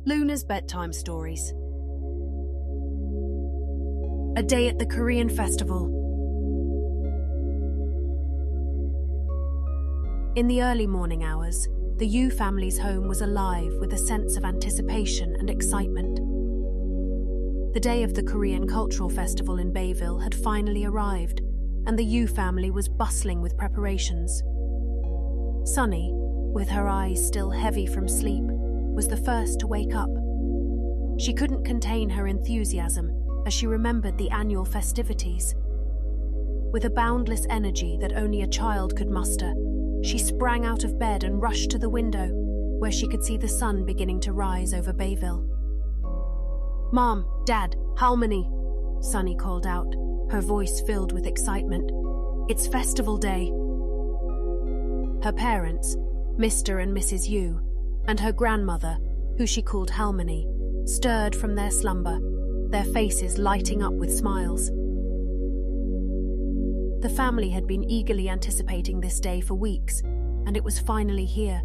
Luna's Bedtime Stories. A Day at the Korean Festival. In the early morning hours, the Yu family's home was alive with a sense of anticipation and excitement. The day of the Korean Cultural Festival in Bayville had finally arrived, and the Yu family was bustling with preparations. Sunny, with her eyes still heavy from sleep, was the first to wake up. She couldn't contain her enthusiasm as she remembered the annual festivities. With a boundless energy that only a child could muster, she sprang out of bed and rushed to the window, where she could see the sun beginning to rise over Bayville. "Mom, Dad, Halmeoni," Sunny called out, her voice filled with excitement. "It's festival day." Her parents, Mr. and Mrs. Yu, and her grandmother, who she called Halmeoni, stirred from their slumber, their faces lighting up with smiles. The family had been eagerly anticipating this day for weeks, and it was finally here.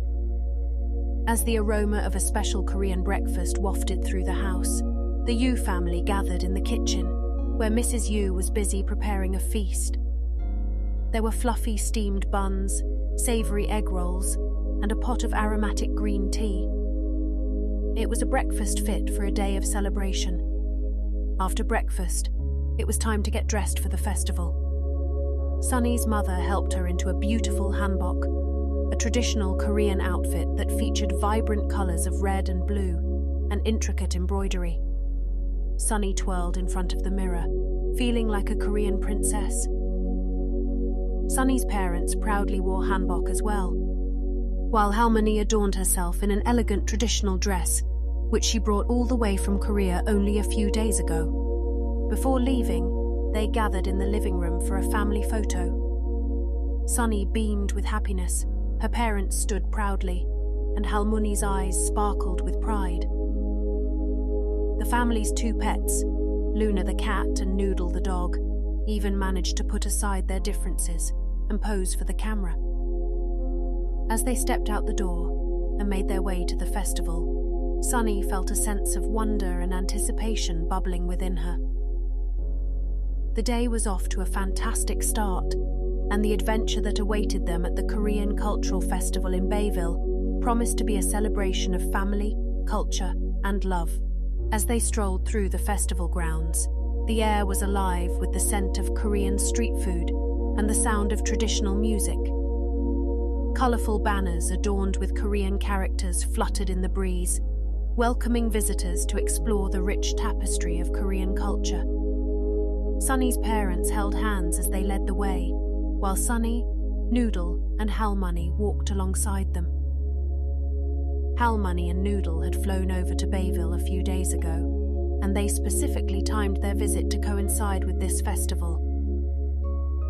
As the aroma of a special Korean breakfast wafted through the house, the Yu family gathered in the kitchen, where Mrs. Yu was busy preparing a feast. There were fluffy steamed buns, savory egg rolls, and a pot of aromatic green tea. It was a breakfast fit for a day of celebration. After breakfast, it was time to get dressed for the festival. Sunny's mother helped her into a beautiful hanbok, a traditional Korean outfit that featured vibrant colors of red and blue and intricate embroidery. Sunny twirled in front of the mirror, feeling like a Korean princess. Sunny's parents proudly wore hanbok as well, while Halmeoni adorned herself in an elegant traditional dress, which she brought all the way from Korea only a few days ago. Before leaving, they gathered in the living room for a family photo. Sunny beamed with happiness, her parents stood proudly, and Halmeoni's eyes sparkled with pride. The family's two pets, Luna the cat and Noodle the dog, even managed to put aside their differences and pose for the camera. As they stepped out the door and made their way to the festival, Sunny felt a sense of wonder and anticipation bubbling within her. The day was off to a fantastic start, and the adventure that awaited them at the Korean Cultural Festival in Bayville promised to be a celebration of family, culture, and love. As they strolled through the festival grounds, the air was alive with the scent of Korean street food and the sound of traditional music. Colorful banners adorned with Korean characters fluttered in the breeze, welcoming visitors to explore the rich tapestry of Korean culture. Sunny's parents held hands as they led the way, while Sunny, Noodle, and Halmeoni walked alongside them. Halmeoni and Noodle had flown over to Bayville a few days ago, and they specifically timed their visit to coincide with this festival.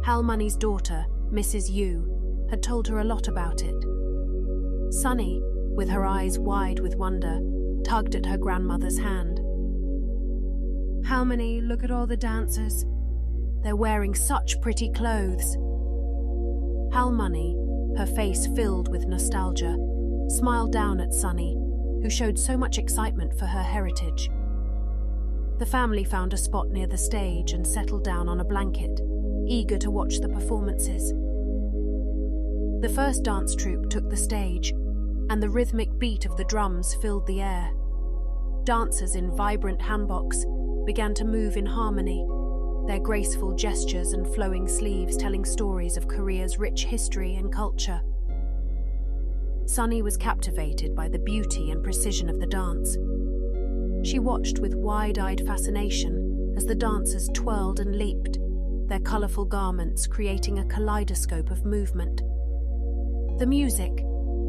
Halmeoni's daughter, Mrs. Yu, had told her a lot about it. Sunny, with her eyes wide with wonder, tugged at her grandmother's hand. "Halmeoni, look at all the dancers. They're wearing such pretty clothes." Halmeoni, her face filled with nostalgia, smiled down at Sunny, who showed so much excitement for her heritage. The family found a spot near the stage and settled down on a blanket, eager to watch the performances. The first dance troupe took the stage, and the rhythmic beat of the drums filled the air. Dancers in vibrant hanboks began to move in harmony, their graceful gestures and flowing sleeves telling stories of Korea's rich history and culture. Sunny was captivated by the beauty and precision of the dance. She watched with wide-eyed fascination as the dancers twirled and leaped, their colorful garments creating a kaleidoscope of movement. The music,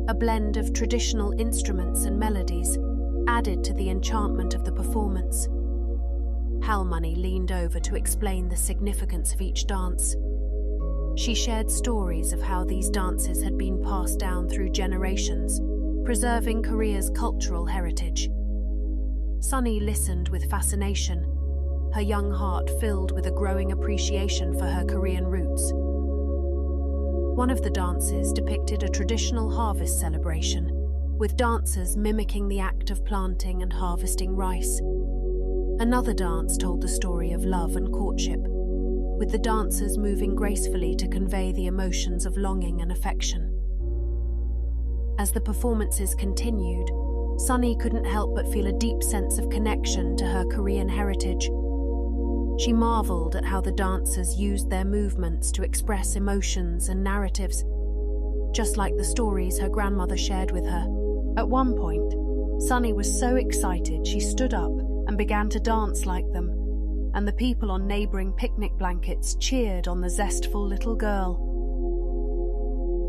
a blend of traditional instruments and melodies, added to the enchantment of the performance. Halmeoni leaned over to explain the significance of each dance. She shared stories of how these dances had been passed down through generations, preserving Korea's cultural heritage. Sunny listened with fascination, her young heart filled with a growing appreciation for her Korean roots. One of the dances depicted a traditional harvest celebration, with dancers mimicking the act of planting and harvesting rice. Another dance told the story of love and courtship, with the dancers moving gracefully to convey the emotions of longing and affection. As the performances continued, Sunny couldn't help but feel a deep sense of connection to her Korean heritage. She marveled at how the dancers used their movements to express emotions and narratives, just like the stories her grandmother shared with her. At one point, Sunny was so excited she stood up and began to dance like them, and the people on neighbouring picnic blankets cheered on the zestful little girl.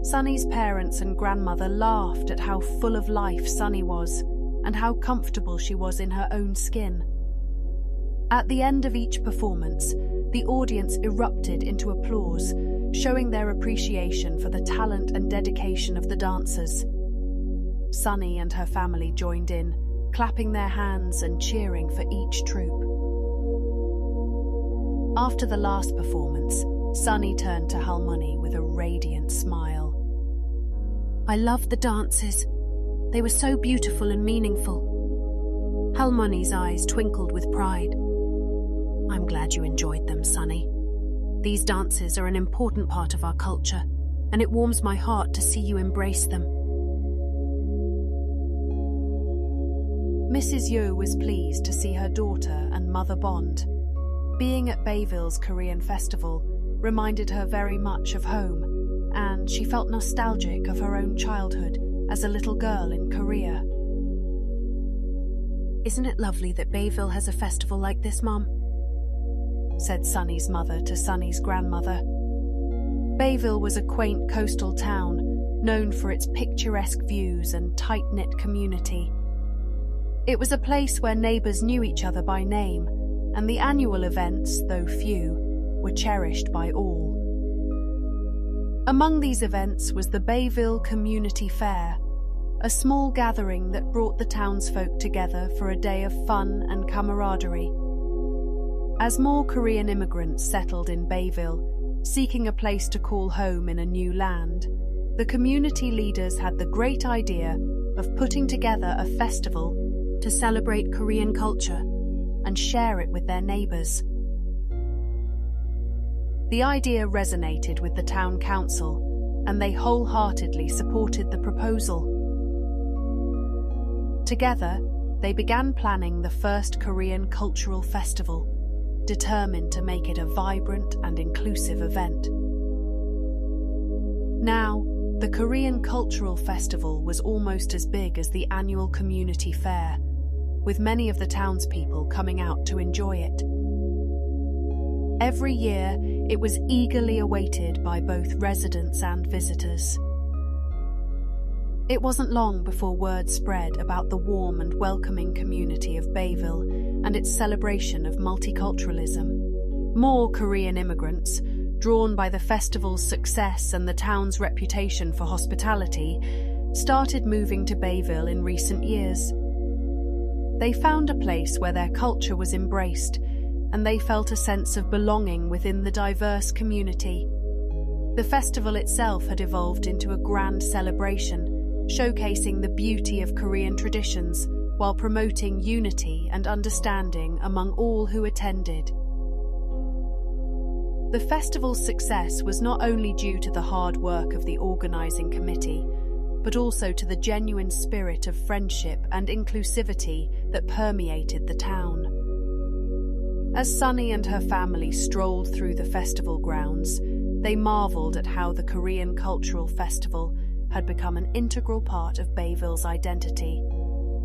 Sunny's parents and grandmother laughed at how full of life Sunny was and how comfortable she was in her own skin. At the end of each performance, the audience erupted into applause, showing their appreciation for the talent and dedication of the dancers. Sunny and her family joined in, clapping their hands and cheering for each troupe. After the last performance, Sunny turned to Halmeoni with a radiant smile. "I loved the dances. They were so beautiful and meaningful." Halmeoni's eyes twinkled with pride. "I'm glad you enjoyed them, Sunny. These dances are an important part of our culture, and it warms my heart to see you embrace them." Mrs. Yo was pleased to see her daughter and mother bond. Being at Bayville's Korean festival reminded her very much of home, and she felt nostalgic of her own childhood as a little girl in Korea. "Isn't it lovely that Bayville has a festival like this, Mom?" said Sunny's mother to Sunny's grandmother. Bayville was a quaint coastal town, known for its picturesque views and tight-knit community. It was a place where neighbours knew each other by name, and the annual events, though few, were cherished by all. Among these events was the Bayville Community Fair, a small gathering that brought the townsfolk together for a day of fun and camaraderie. As more Korean immigrants settled in Bayville, seeking a place to call home in a new land, the community leaders had the great idea of putting together a festival to celebrate Korean culture and share it with their neighbours. The idea resonated with the town council, and they wholeheartedly supported the proposal. Together, they began planning the first Korean cultural festival, determined to make it a vibrant and inclusive event. Now, the Korean Cultural Festival was almost as big as the annual community fair, with many of the townspeople coming out to enjoy it. Every year, it was eagerly awaited by both residents and visitors. It wasn't long before word spread about the warm and welcoming community of Bayville and its celebration of multiculturalism. More Korean immigrants, drawn by the festival's success and the town's reputation for hospitality, started moving to Bayville in recent years. They found a place where their culture was embraced, and they felt a sense of belonging within the diverse community. The festival itself had evolved into a grand celebration, showcasing the beauty of Korean traditions while promoting unity and understanding among all who attended. The festival's success was not only due to the hard work of the organising committee, but also to the genuine spirit of friendship and inclusivity that permeated the town. As Sunny and her family strolled through the festival grounds, they marvelled at how the Korean Cultural Festival had become an integral part of Bayville's identity,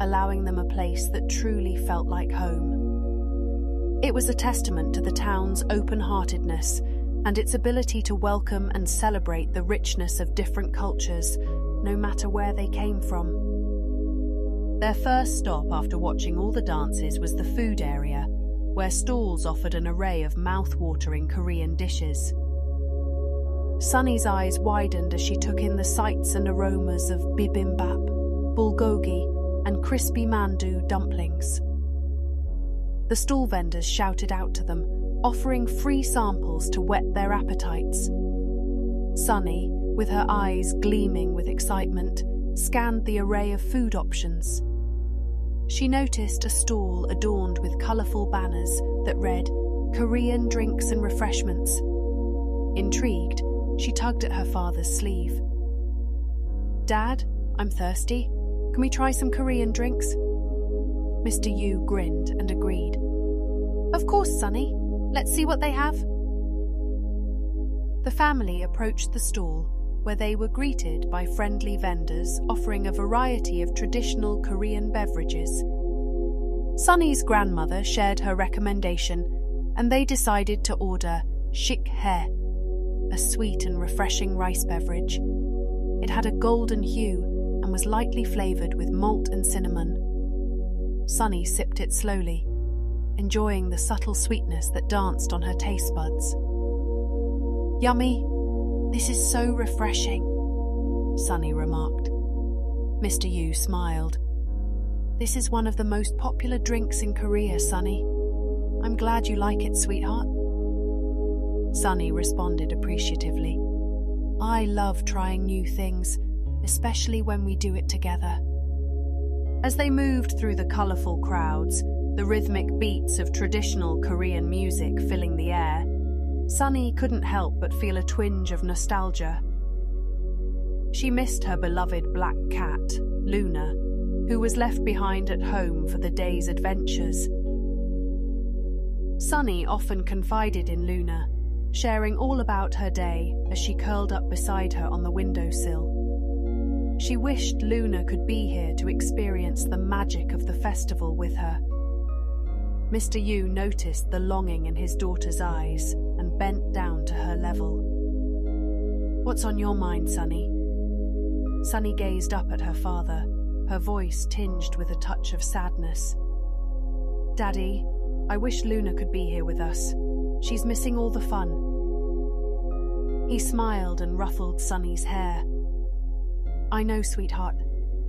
allowing them a place that truly felt like home. It was a testament to the town's open-heartedness and its ability to welcome and celebrate the richness of different cultures, no matter where they came from. Their first stop after watching all the dances was the food area, where stalls offered an array of mouth-watering Korean dishes. Sunny's eyes widened as she took in the sights and aromas of bibimbap, bulgogi, and crispy mandu dumplings. The stall vendors shouted out to them, offering free samples to whet their appetites. Sunny, with her eyes gleaming with excitement, scanned the array of food options. She noticed a stall adorned with colourful banners that read, "Korean drinks and refreshments." Intrigued, she tugged at her father's sleeve. "Dad, I'm thirsty. Can we try some Korean drinks?" Mr. Yu grinned and agreed. "Of course, Sonny. Let's see what they have." The family approached the stall, where they were greeted by friendly vendors offering a variety of traditional Korean beverages. Sonny's grandmother shared her recommendation, and they decided to order cherished, a sweet and refreshing rice beverage. It had a golden hue and was lightly flavoured with malt and cinnamon. Sonny sipped it slowly, enjoying the subtle sweetness that danced on her taste buds. "Yummy. This is so refreshing," Sonny remarked. Mr. Yu smiled. "This is one of the most popular drinks in Korea, Sonny. I'm glad you like it, sweetheart." Sonny responded appreciatively. "I love trying new things, especially when we do it together." As they moved through the colourful crowds, the rhythmic beats of traditional Korean music filling the air, Sonny couldn't help but feel a twinge of nostalgia. She missed her beloved black cat, Luna, who was left behind at home for the day's adventures. Sonny often confided in Luna, sharing all about her day as she curled up beside her on the windowsill. She wished Luna could be here to experience the magic of the festival with her. Mr. Yu noticed the longing in his daughter's eyes and bent down to her level. "What's on your mind, Sonny?" Sonny gazed up at her father, her voice tinged with a touch of sadness. "Daddy, I wish Luna could be here with us. She's missing all the fun." He smiled and ruffled Sonny's hair. "I know, sweetheart.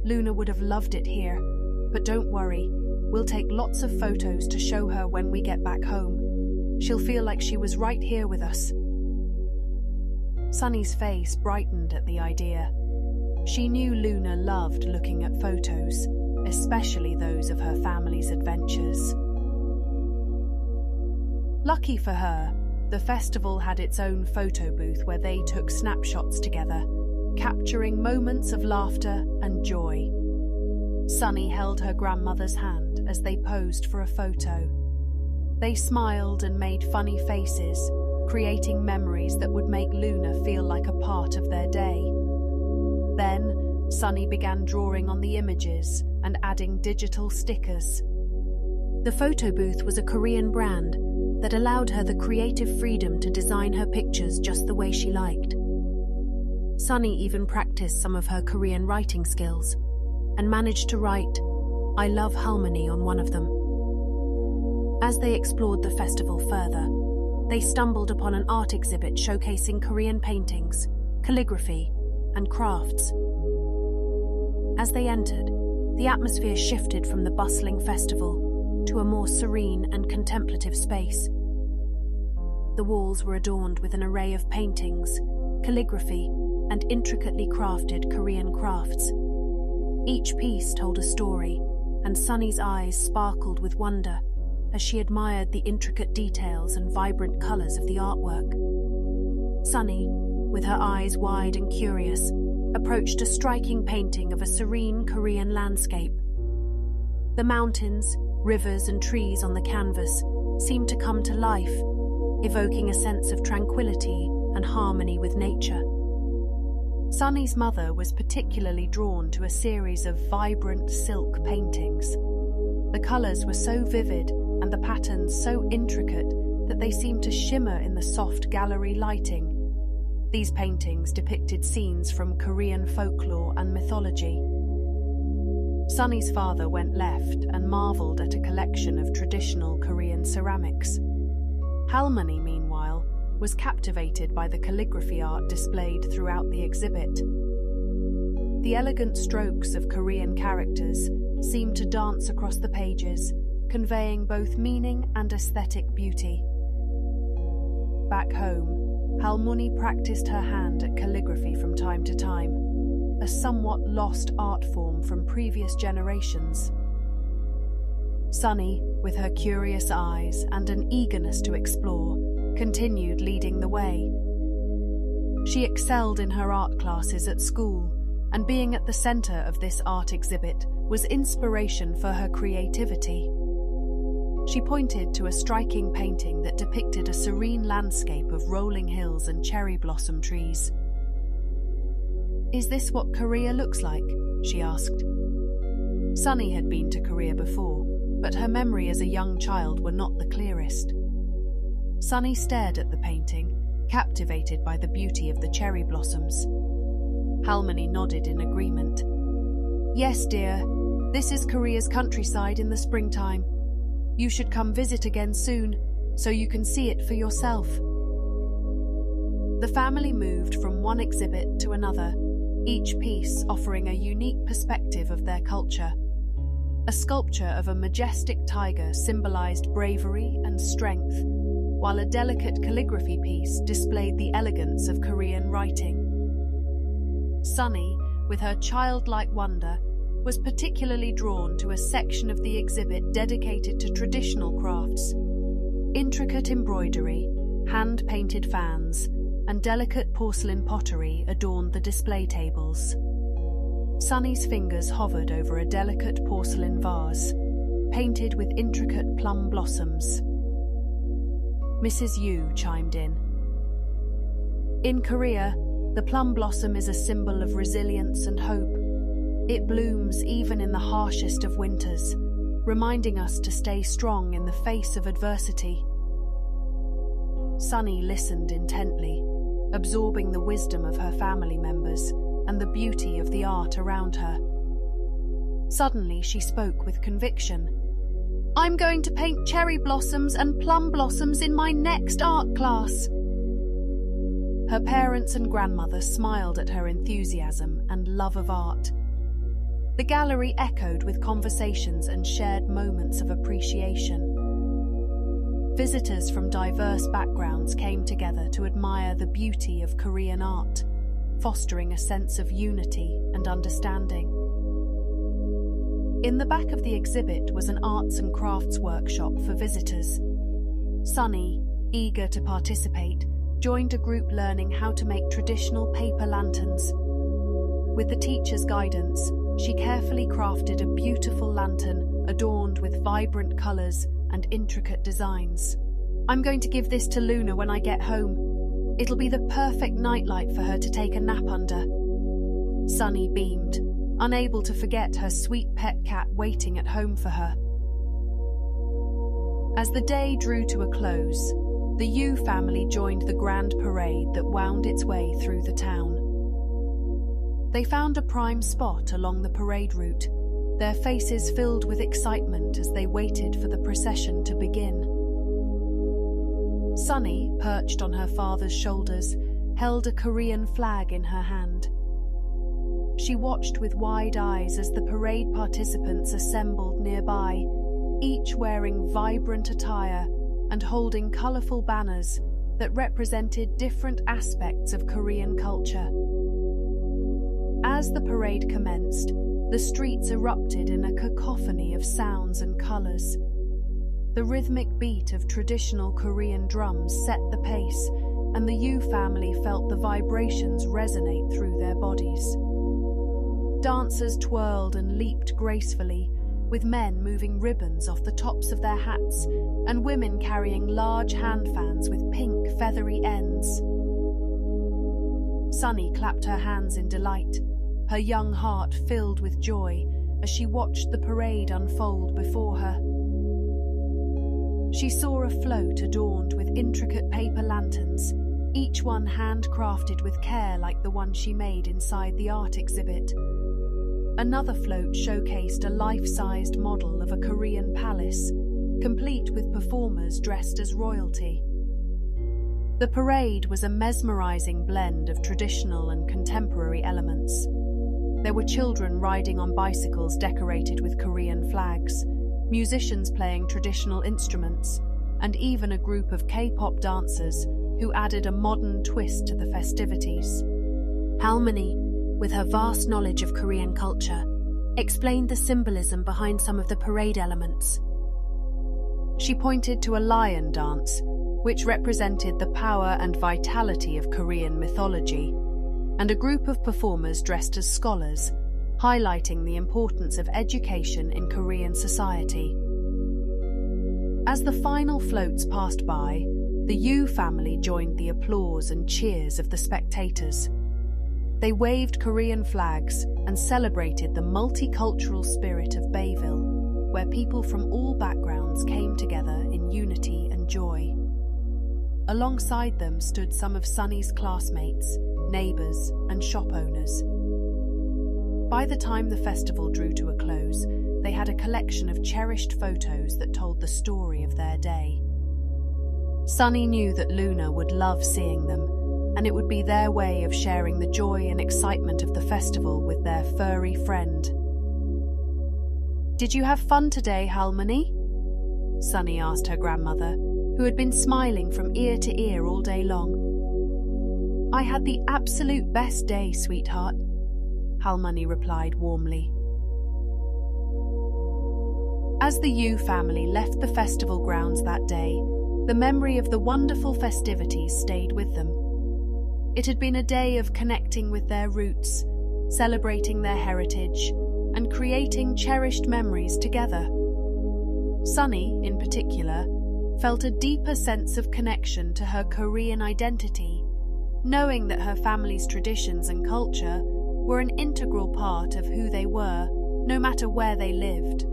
Luna would have loved it here, but don't worry. We'll take lots of photos to show her when we get back home. She'll feel like she was right here with us." Sonny's face brightened at the idea. She knew Luna loved looking at photos, especially those of her family's adventures. Lucky for her, the festival had its own photo booth where they took snapshots together, capturing moments of laughter and joy. Sonny held her grandmother's hand as they posed for a photo. They smiled and made funny faces, creating memories that would make Luna feel like a part of their day. Then, Sonny began drawing on the images and adding digital stickers. The photo booth was a Korean brand that allowed her the creative freedom to design her pictures just the way she liked. Sonny even practiced some of her Korean writing skills and managed to write, "I love Halmeoni" on one of them. As they explored the festival further, they stumbled upon an art exhibit showcasing Korean paintings, calligraphy, and crafts. As they entered, the atmosphere shifted from the bustling festival to a more serene and contemplative space. The walls were adorned with an array of paintings, calligraphy, and intricately crafted Korean crafts. Each piece told a story, and Sonny's eyes sparkled with wonder as she admired the intricate details and vibrant colours of the artwork. Sonny, with her eyes wide and curious, approached a striking painting of a serene Korean landscape. The mountains, rivers, and trees on the canvas seemed to come to life, evoking a sense of tranquility and harmony with nature. Sonny's mother was particularly drawn to a series of vibrant silk paintings. The colours were so vivid and the patterns so intricate that they seemed to shimmer in the soft gallery lighting. These paintings depicted scenes from Korean folklore and mythology. Sonny's father went left and marvelled at a collection of traditional Korean ceramics. Halmeoni, meanwhile, was captivated by the calligraphy art displayed throughout the exhibit. The elegant strokes of Korean characters seemed to dance across the pages, conveying both meaning and aesthetic beauty. Back home, Halmeoni practiced her hand at calligraphy from time to time. a somewhat lost art form from previous generations. Sunny, with her curious eyes and an eagerness to explore, continued leading the way. She excelled in her art classes at school, and being at the center of this art exhibit was inspiration for her creativity. She pointed to a striking painting that depicted a serene landscape of rolling hills and cherry blossom trees. "Is this what Korea looks like?" she asked. Sunny had been to Korea before, but her memory as a young child were not the clearest. Sunny stared at the painting, captivated by the beauty of the cherry blossoms. Halmeoni nodded in agreement. "Yes, dear, this is Korea's countryside in the springtime. You should come visit again soon, so you can see it for yourself." The family moved from one exhibit to another, each piece offering a unique perspective of their culture. A sculpture of a majestic tiger symbolized bravery and strength, while a delicate calligraphy piece displayed the elegance of Korean writing. Sunny, with her childlike wonder, was particularly drawn to a section of the exhibit dedicated to traditional crafts. Intricate embroidery, hand-painted fans, and delicate porcelain pottery adorned the display tables. Sunny's fingers hovered over a delicate porcelain vase, painted with intricate plum blossoms. Mrs. Yu chimed in. "In Korea, the plum blossom is a symbol of resilience and hope. It blooms even in the harshest of winters, reminding us to stay strong in the face of adversity." Sunny listened intently, absorbing the wisdom of her family members and the beauty of the art around her. Suddenly she spoke with conviction. "I'm going to paint cherry blossoms and plum blossoms in my next art class." Her parents and grandmother smiled at her enthusiasm and love of art. The gallery echoed with conversations and shared moments of appreciation. Visitors from diverse backgrounds came together to admire the beauty of Korean art, fostering a sense of unity and understanding. In the back of the exhibit was an arts and crafts workshop for visitors. Sunny, eager to participate, joined a group learning how to make traditional paper lanterns. With the teacher's guidance, she carefully crafted a beautiful lantern adorned with vibrant colors and intricate designs. "I'm going to give this to Luna when I get home. It'll be the perfect nightlight for her to take a nap under." Sunny beamed, unable to forget her sweet pet cat waiting at home for her. As the day drew to a close, the Yu family joined the grand parade that wound its way through the town. They found a prime spot along the parade route, their faces filled with excitement as they waited for the procession to begin. Sunny, perched on her father's shoulders, held a Korean flag in her hand. She watched with wide eyes as the parade participants assembled nearby, each wearing vibrant attire and holding colorful banners that represented different aspects of Korean culture. As the parade commenced, the streets erupted in a cacophony of sounds and colors. The rhythmic beat of traditional Korean drums set the pace, and the Yu family felt the vibrations resonate through their bodies. Dancers twirled and leaped gracefully, with men moving ribbons off the tops of their hats and women carrying large hand fans with pink feathery ends. Sunny clapped her hands in delight, her young heart filled with joy as she watched the parade unfold before her. She saw a float adorned with intricate paper lanterns, each one handcrafted with care like the one she made inside the art exhibit. Another float showcased a life-sized model of a Korean palace, complete with performers dressed as royalty. The parade was a mesmerizing blend of traditional and contemporary elements. There were children riding on bicycles decorated with Korean flags, musicians playing traditional instruments, and even a group of K-pop dancers who added a modern twist to the festivities. "Halmeoni, with her vast knowledge of Korean culture, explained the symbolism behind some of the parade elements. She pointed to a lion dance, which represented the power and vitality of Korean mythology, and a group of performers dressed as scholars, highlighting the importance of education in Korean society. As the final floats passed by, the Yu family joined the applause and cheers of the spectators. They waved Korean flags and celebrated the multicultural spirit of Bayville, where people from all backgrounds came together in unity and joy. Alongside them stood some of Sunny's classmates, neighbours, and shop owners. By the time the festival drew to a close, they had a collection of cherished photos that told the story of their day. Sunny knew that Luna would love seeing them, and it would be their way of sharing the joy and excitement of the festival with their furry friend. "Did you have fun today, Halmeoni?" Sunny asked her grandmother, who had been smiling from ear to ear all day long. "I had the absolute best day, sweetheart," Halmeoni replied warmly. As the Yu family left the festival grounds that day, the memory of the wonderful festivities stayed with them. It had been a day of connecting with their roots, celebrating their heritage, and creating cherished memories together. Sunny, in particular, felt a deeper sense of connection to her Korean identity, knowing that her family's traditions and culture were an integral part of who they were, no matter where they lived.